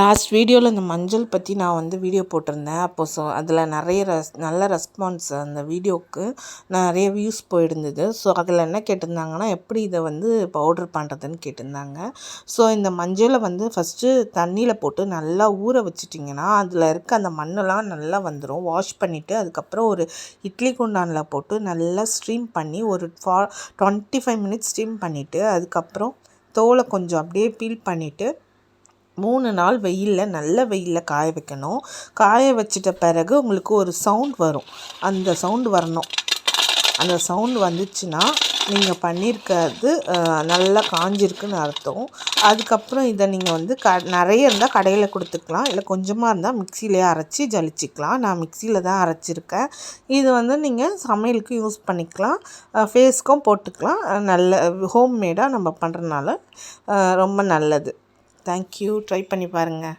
Last வீடியோவில் இந்த மஞ்சள் பற்றி நான் வந்து வீடியோ போட்டிருந்தேன். அப்போது அதில் நிறைய நல்ல ரெஸ்பான்ஸ் அந்த வீடியோவுக்கு நிறைய வியூஸ் போயிருந்தது. ஸோ அதில் என்ன கேட்டிருந்தாங்கன்னா, எப்படி இதை வந்து பவுட்ரு பண்ணுறதுன்னு கேட்டிருந்தாங்க. ஸோ இந்த மஞ்சளை வந்து ஃபஸ்ட்டு தண்ணியில் போட்டு நல்லா ஊற வச்சிட்டிங்கன்னா அதில் இருக்க அந்த மண்ணெல்லாம் நல்லா வந்துடும். வாஷ் பண்ணிவிட்டு அதுக்கப்புறம் ஒரு இட்லி குண்டானில் போட்டு நல்லா ஸ்ட்ரீம் பண்ணி ஒரு 25 மினிட்ஸ் ஸ்டீம் பண்ணிவிட்டு அதுக்கப்புறம் தோலை கொஞ்சம் அப்படியே பீல் பண்ணிவிட்டு 3 நாள் நல்ல வெயிலில் காய வைக்கணும். காய வச்சிட்ட பிறகு உங்களுக்கு ஒரு சவுண்ட் வரும். அந்த சவுண்டு வரணும். அந்த சவுண்டு வந்துச்சுன்னா நீங்கள் பண்ணியிருக்கிறது நல்லா காஞ்சிருக்குன்னு அர்த்தம். அதுக்கப்புறம் இதை நீங்கள் வந்து நிறைய இருந்தால் கடையில் கொடுத்துக்கலாம், இல்லை கொஞ்சமாக இருந்தால் மிக்சியிலே அரைச்சி ஜலிச்சிக்கலாம். நான் மிக்சியில் தான் அரைச்சிருக்கேன். இது வந்து நீங்கள் சமையலுக்கு யூஸ் பண்ணிக்கலாம், ஃபேஸ்க்கும் போட்டுக்கலாம். நல்ல ஹோம்மேடாக நம்ம பண்ணுறதுனால ரொம்ப நல்லது. தேங்க்யூ. ட்ரை பண்ணி பாருங்கள்.